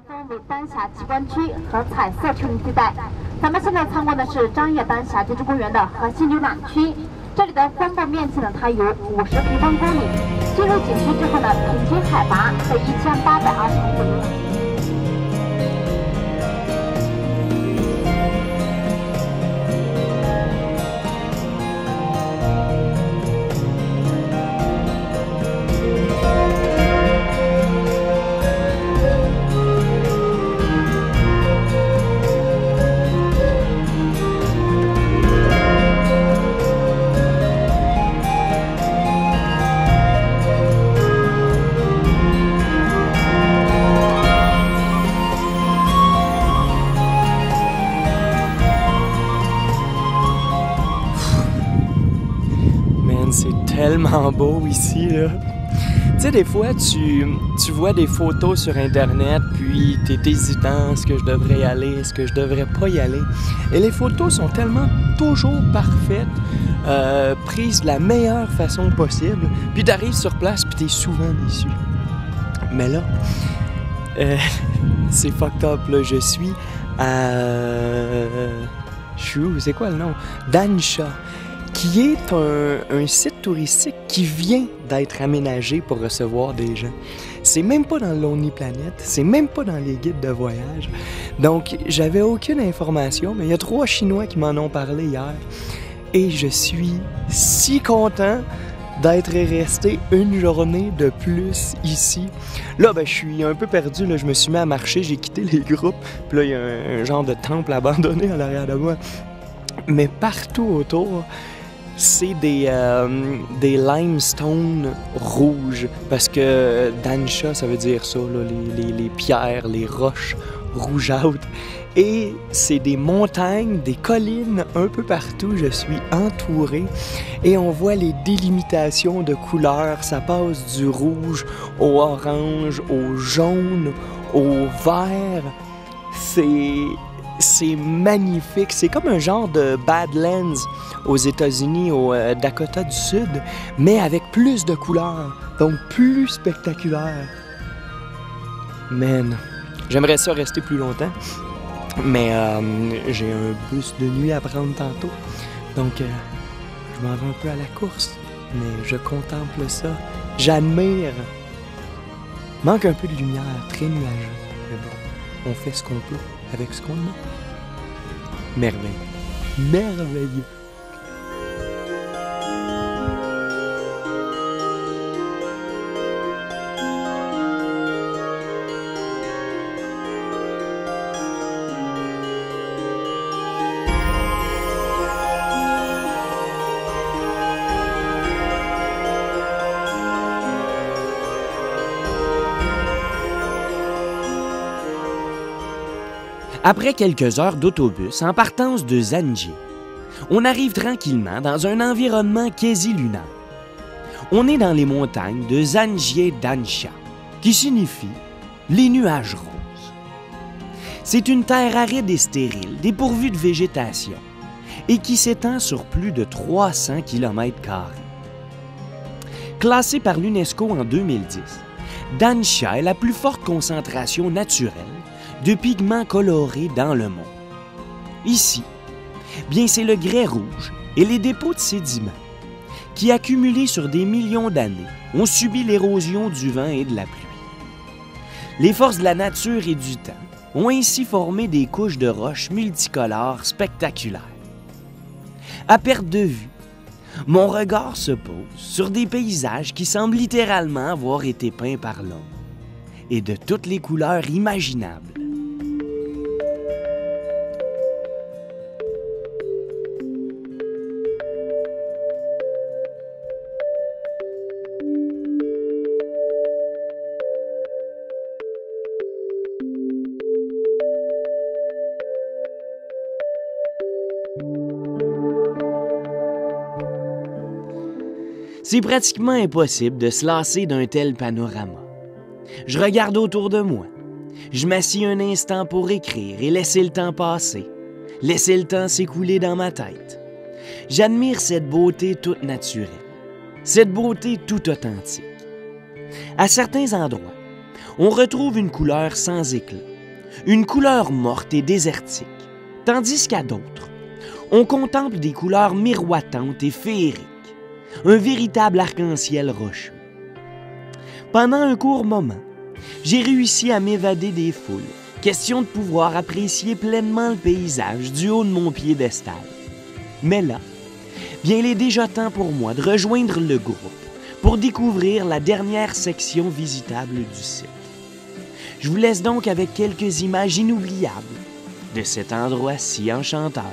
分为丹霞奇观区和彩色丘陵地带。咱们现在参观的是张掖丹霞国家公园的核心游览区，这里的分布面积呢，它有50平方公里。进入景区之后呢，平均海拔在1820米左右。C'est tellement beau ici, là. Tu sais, des fois, tu vois des photos sur Internet, puis t'es hésitant, est-ce que je devrais y aller, est-ce que je devrais pas y aller? Et les photos sont tellement toujours parfaites, prises de la meilleure façon possible, puis t'arrives sur place, puis t'es souvent déçu. Mais là, c'est fucked up, là. Je suis à... c'est quoi le nom? Dansha, qui est un site touristique qui vient d'être aménagé pour recevoir des gens. C'est même pas dans le Lonely Planet, c'est même pas dans les guides de voyage. Donc, j'avais aucune information, mais il y a 3 Chinois qui m'en ont parlé hier. Et je suis si content d'être resté une journée de plus ici. Là, ben, je suis un peu perdu, là. Je me suis mis à marcher, j'ai quitté les groupes, puis là, il y a un genre de temple abandonné à l'arrière de moi. Mais partout autour, c'est des limestone rouges, parce que Dansha, ça veut dire ça, là, les pierres, les roches rougeâtres. Et c'est des montagnes, des collines un peu partout. Je suis entouré et on voit les délimitations de couleurs. Ça passe du rouge au orange, au jaune, au vert. C'est magnifique. C'est comme un genre de Badlands aux États-Unis, au Dakota du Sud, mais avec plus de couleurs, donc plus spectaculaire. Man, j'aimerais ça rester plus longtemps, mais j'ai un bus de nuit à prendre tantôt, donc je m'en vais un peu à la course, mais je contemple ça, j'admire. Manque un peu de lumière, très nuageux, mais bon, on fait ce qu'on peut avec ce qu'on a. Merveilleux. Merveilleux. Après quelques heures d'autobus en partance de Zanjie, on arrive tranquillement dans un environnement quasi-lunaire. On est dans les montagnes de Zanjie Dansha, qui signifie « les nuages roses ». C'est une terre aride et stérile, dépourvue de végétation, et qui s'étend sur plus de 300 km². Classée par l'UNESCO en 2010, Dansha est la plus forte concentration naturelle de pigments colorés dans le monde. Ici, bien c'est le grès rouge et les dépôts de sédiments qui, accumulés sur des millions d'années, ont subi l'érosion du vent et de la pluie. Les forces de la nature et du temps ont ainsi formé des couches de roches multicolores spectaculaires. À perte de vue, mon regard se pose sur des paysages qui semblent littéralement avoir été peints par l'homme, et de toutes les couleurs imaginables. C'est pratiquement impossible de se lasser d'un tel panorama. Je regarde autour de moi. Je m'assis un instant pour écrire et laisser le temps passer. Laisser le temps s'écouler dans ma tête. J'admire cette beauté toute naturelle. Cette beauté toute authentique. À certains endroits, on retrouve une couleur sans éclat, une couleur morte et désertique, tandis qu'à d'autres, on contemple des couleurs miroitantes et féeriques, un véritable arc-en-ciel rocheux. Pendant un court moment, j'ai réussi à m'évader des foules, question de pouvoir apprécier pleinement le paysage du haut de mon piédestal. Mais là, bien il est déjà temps pour moi de rejoindre le groupe pour découvrir la dernière section visitable du site. Je vous laisse donc avec quelques images inoubliables de cet endroit si enchanteur.